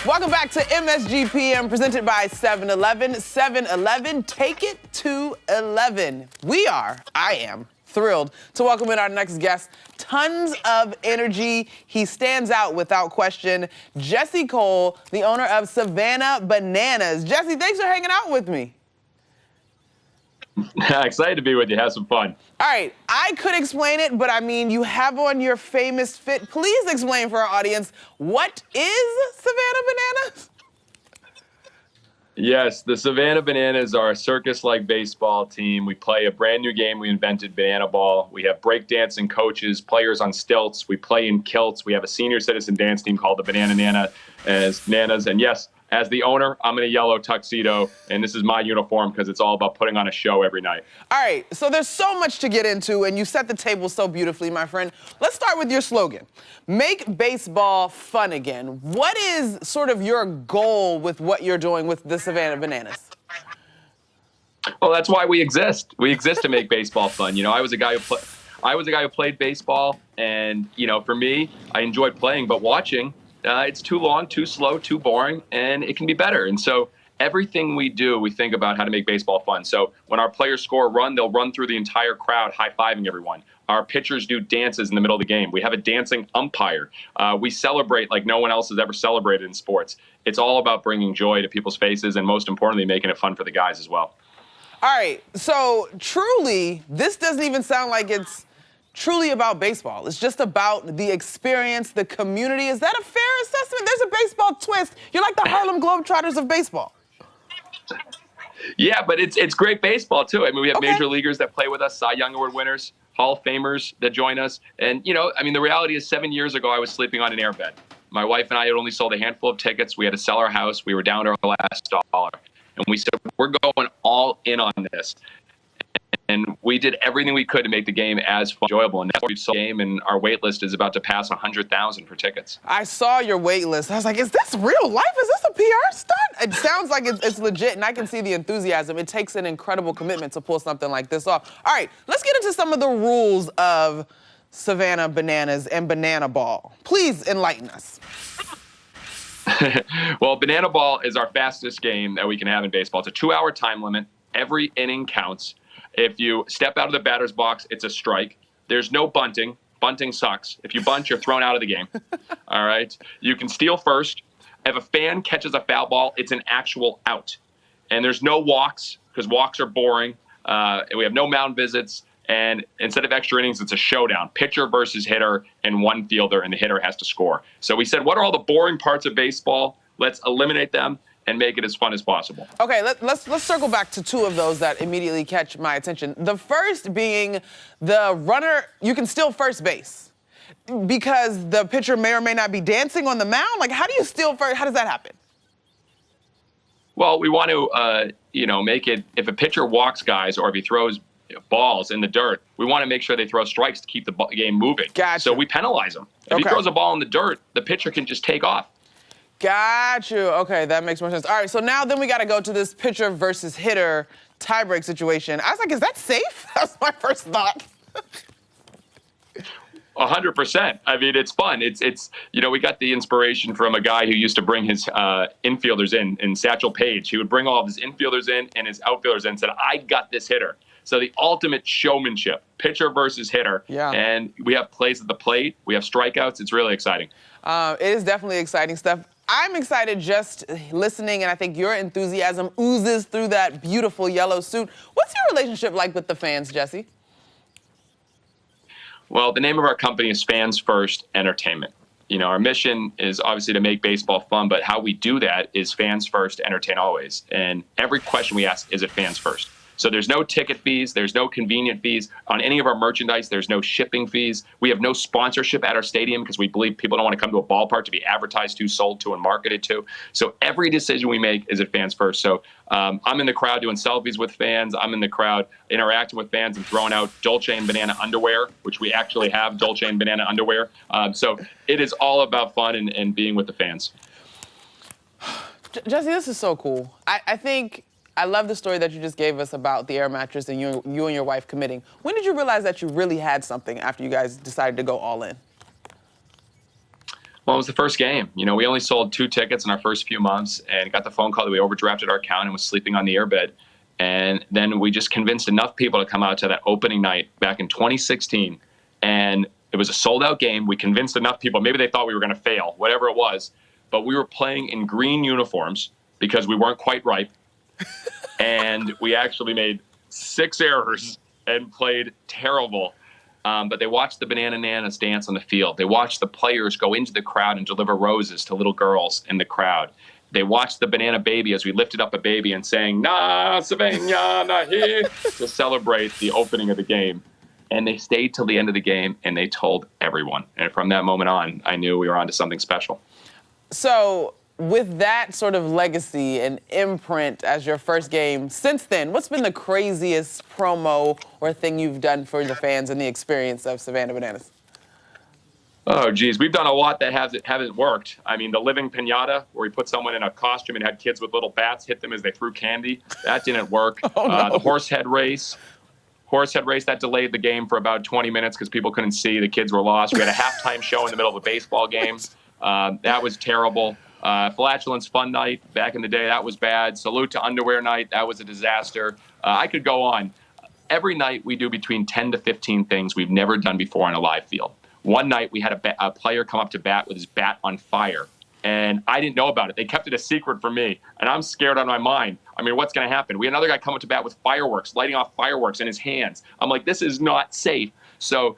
Welcome back to MSG PM, presented by 7-Eleven. 7-Eleven, take it to 11. I am thrilled to welcome in our next guest. Tons of energy. He stands out without question. Jesse Cole, the owner of Savannah Bananas. Jesse, thanks for hanging out with me. Excited to be with you. Have some fun. All right, I could explain it, but I mean, you have on your famous fit. Please explain for our audience, what is Savannah Bananas? Yes, the Savannah Bananas are a circus-like baseball team. We play a brand new game we invented, banana ball. We have breakdancing coaches, players on stilts. We play in kilts. We have a senior citizen dance team called the Banana Nanas. And yes, as the owner, I'm in a yellow tuxedo, and this is my uniform because it's all about putting on a show every night. All right, so there's so much to get into, and you set the table so beautifully, my friend. Let's start with your slogan. Make baseball fun again. What is sort of your goal with what you're doing with the Savannah Bananas? Well, that's why we exist. We exist to make baseball fun. You know, I was a guy who played baseball, and you know, for me, I enjoyed playing, but watching, it's too long, too slow, too boring, and it can be better. And so everything we do, we think about how to make baseball fun. So when our players score a run, they'll run through the entire crowd, high-fiving everyone. Our pitchers do dances in the middle of the game. We have a dancing umpire. We celebrate like no one else has ever celebrated in sports. It's all about bringing joy to people's faces and, most importantly, making it fun for the guys as well. All right, so truly, this doesn't even sound like it's truly about baseball. It's just about the experience, the community. Is that a fair assessment? There's a baseball twist. You're like the Harlem Globetrotters of baseball. Yeah, but it's great baseball, too. I mean, we have major leaguers that play with us, Cy Young Award winners, Hall of Famers that join us. And, you know, I mean, the reality is 7 years ago, I was sleeping on an airbed. My wife and I had only sold a handful of tickets. We had to sell our house. We were down to our last dollar. And we said, we're going all in on this. And we did everything we could to make the game as enjoyable. And now we've sold the game, and our wait list is about to pass 100,000 for tickets. I saw your wait list. I was like, is this real life? Is this a PR stunt? It sounds like it's legit, and I can see the enthusiasm. It takes an incredible commitment to pull something like this off. All right, let's get into some of the rules of Savannah Bananas and Banana Ball. Please enlighten us. Well, Banana Ball is our fastest game that we can have in baseball. It's a 2-hour time limit. Every inning counts. If you step out of the batter's box, it's a strike. There's no bunting. Bunting sucks. If you bunt, you're thrown out of the game. All right? You can steal first. If a fan catches a foul ball, it's an actual out. And there's no walks, because walks are boring. And we have no mound visits. And instead of extra innings, it's a showdown. Pitcher versus hitter and one fielder, and the hitter has to score. So we said, what are all the boring parts of baseball? Let's eliminate them and make it as fun as possible. Okay, let's circle back to two of those that immediately catch my attention. The first being the runner, you can steal first base because the pitcher may or may not be dancing on the mound. Like, how do you steal first? How does that happen? Well, we want to, make it, if a pitcher walks guys or if he throws balls in the dirt, we want to make sure they throw strikes to keep the game moving. Gotcha. So we penalize him. If he throws a ball in the dirt, the pitcher can just take off. Got you. Okay, that makes more sense. All right, so now then we got to go to this pitcher versus hitter tiebreak situation. I was like, is that safe? That's my first thought. 100%. I mean, it's fun. It's we got the inspiration from a guy who used to bring his infielders in Satchel Paige. He would bring all of his infielders in and his outfielders in and said, I got this hitter. So the ultimate showmanship, pitcher versus hitter. Yeah. And we have plays at the plate. We have strikeouts. It's really exciting. It is definitely exciting stuff. I'm excited just listening, and I think your enthusiasm oozes through that beautiful yellow suit. What's your relationship like with the fans, Jesse? Well, the name of our company is Fans First Entertainment. You know, our mission is obviously to make baseball fun, but how we do that is fans first, entertain always. And every question we ask, is it fans first? So there's no ticket fees. There's no convenient fees. On any of our merchandise, there's no shipping fees. We have no sponsorship at our stadium because we believe people don't want to come to a ballpark to be advertised to, sold to, and marketed to. So every decision we make is at fans first. So I'm in the crowd doing selfies with fans. I'm in the crowd interacting with fans and throwing out Dolce & Banana underwear, which we actually have Dolce & Banana underwear. So it is all about fun and being with the fans. Jesse, this is so cool. I think I love the story that you just gave us about the air mattress and you and your wife committing. When did you realize that you really had something after you guys decided to go all in? Well, it was the first game. You know, we only sold 2 tickets in our first few months and got the phone call that we overdrafted our account and was sleeping on the airbed. And then we just convinced enough people to come out to that opening night back in 2016. And it was a sold-out game. We convinced enough people. Maybe they thought we were going to fail, whatever it was. But we were playing in green uniforms because we weren't quite ripe. And we actually made 6 errors and played terrible. But they watched the Bananas dance on the field. They watched the players go into the crowd and deliver roses to little girls in the crowd. They watched the banana baby as we lifted up a baby and sang, "Na Savannah, na here," to celebrate the opening of the game. And they stayed till the end of the game, and they told everyone. And from that moment on, I knew we were onto something special. So with that sort of legacy and imprint as your first game, since then, what's been the craziest promo or thing you've done for the fans and the experience of Savannah Bananas? Oh, geez. We've done a lot that haven't worked. I mean, the living piñata, where we put someone in a costume and had kids with little bats hit them as they threw candy, that didn't work. Oh, no. The horse head race, that delayed the game for about 20 minutes because people couldn't see. The kids were lost. We had a halftime show in the middle of a baseball game. That was terrible. Flatulence Fun Night back in the day, that was bad. Salute to Underwear Night, that was a disaster. I could go on. Every night we do between 10 to 15 things we've never done before on a live field. One night we had a player come up to bat with his bat on fire, and I didn't know about it. They kept it a secret from me, and I'm scared out of my mind. I mean, what's going to happen? We had another guy come up to bat with fireworks, lighting off fireworks in his hands. I'm like, this is not safe. So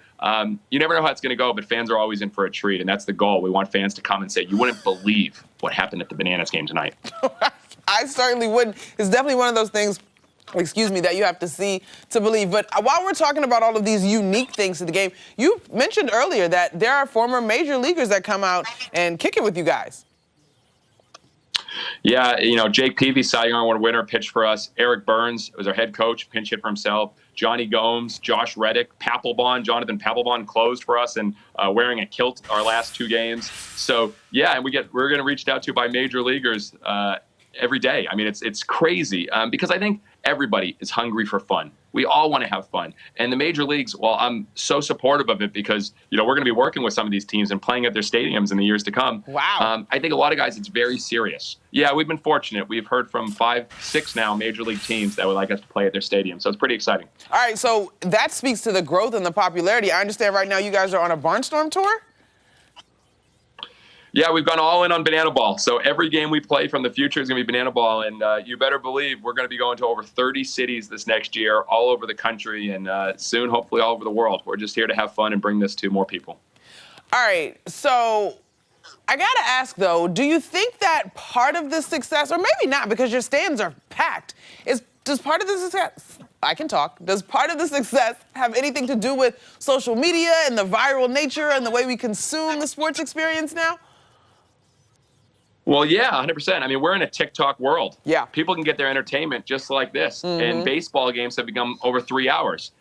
you never know how it's going to go, but fans are always in for a treat, and that's the goal. We want fans to come and say, you wouldn't believe what happened at the Bananas game tonight. I certainly wouldn't. It's definitely one of those things, that you have to see to believe. But while we're talking about all of these unique things to the game, you mentioned earlier that there are former major leaguers that come out and kick it with you guys. Yeah, you know, Jake Peavy, Cy Young Award winner, pitched for us. Eric Burns was our head coach, pinch hit for himself. Johnny Gomes, Josh Reddick, Jonathan Papelbon closed for us and wearing a kilt our last 2 games. So, yeah, and we're getting reached out to by major leaguers every day. I mean, it's crazy because I think everybody is hungry for fun. We all want to have fun. And the major leagues, well, I'm so supportive of it because, you know, we're going to be working with some of these teams and playing at their stadiums in the years to come. Wow. I think a lot of guys, it's very serious. Yeah, we've been fortunate. We've heard from 5, 6 now major league teams that would like us to play at their stadium. So it's pretty exciting. All right, so that speaks to the growth and the popularity. I understand right now you guys are on a Barnstorm Tour? Yeah, we've gone all in on Banana Ball. So every game we play from the future is going to be Banana Ball. And you better believe we're going to be going to over 30 cities this next year, all over the country, and soon, hopefully, all over the world. We're just here to have fun and bring this to more people. All right, so I got to ask, though, do you think that part of the success, or maybe not because your stands are packed, does part of the success, does part of the success have anything to do with social media and the viral nature and the way we consume the sports experience now? Well, yeah, 100%. I mean, we're in a TikTok world. Yeah. People can get their entertainment just like this. And baseball games have become over 3 hours.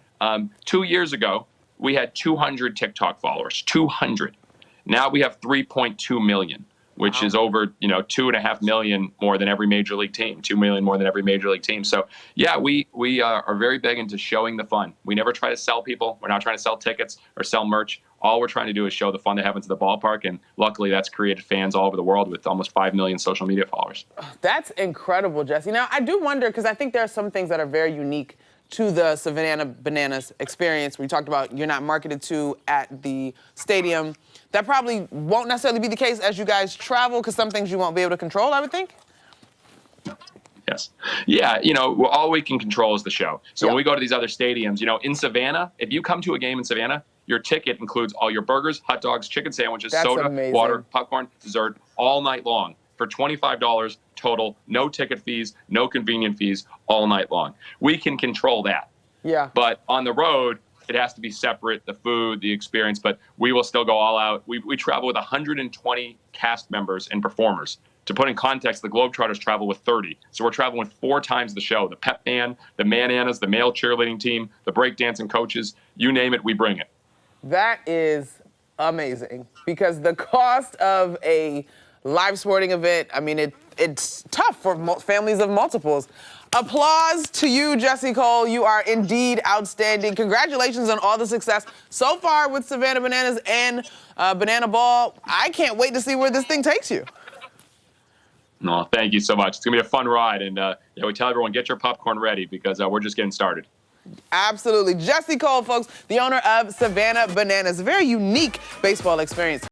2 years ago, we had 200 TikTok followers, 200. Now we have 3.2 million, which is over, 2.5 million more than every major league team, 2 million more than every major league team. So, yeah, we are very big into showing the fun. We never try to sell people. We're not trying to sell tickets or sell merch. All we're trying to do is show the fun that happens at the ballpark, and luckily that's created fans all over the world with almost 5 million social media followers. That's incredible, Jesse. Now, I do wonder, because I think there are some things that are very unique to the Savannah Bananas experience. We talked about you're not marketed to at the stadium. That probably won't necessarily be the case as you guys travel, because some things you won't be able to control, I would think. Yes. Yeah, all we can control is the show. So when we go to these other stadiums, in Savannah, if you come to a game in Savannah, your ticket includes all your burgers, hot dogs, chicken sandwiches, soda, water, popcorn, dessert, all night long for $25 total, no ticket fees, no convenient fees, all night long. We can control that. Yeah. But on the road, it has to be separate, the food, the experience, but we will still go all out. We travel with 120 cast members and performers. To put in context, the Globetrotters travel with 30. So we're traveling with 4 times the show. The pep band, the Bananas, the male cheerleading team, the breakdancing coaches, you name it, we bring it. That is amazing, because the cost of a live sporting event, I mean, it's tough for families of multiples. Applause to you, Jesse Cole. You are indeed outstanding. Congratulations on all the success so far with Savannah Bananas and Banana Ball. I can't wait to see where this thing takes you. No, thank you so much. It's going to be a fun ride. And we tell everyone, get your popcorn ready because we're just getting started. Absolutely. Jesse Cole, folks, the owner of Savannah Bananas. A very unique baseball experience.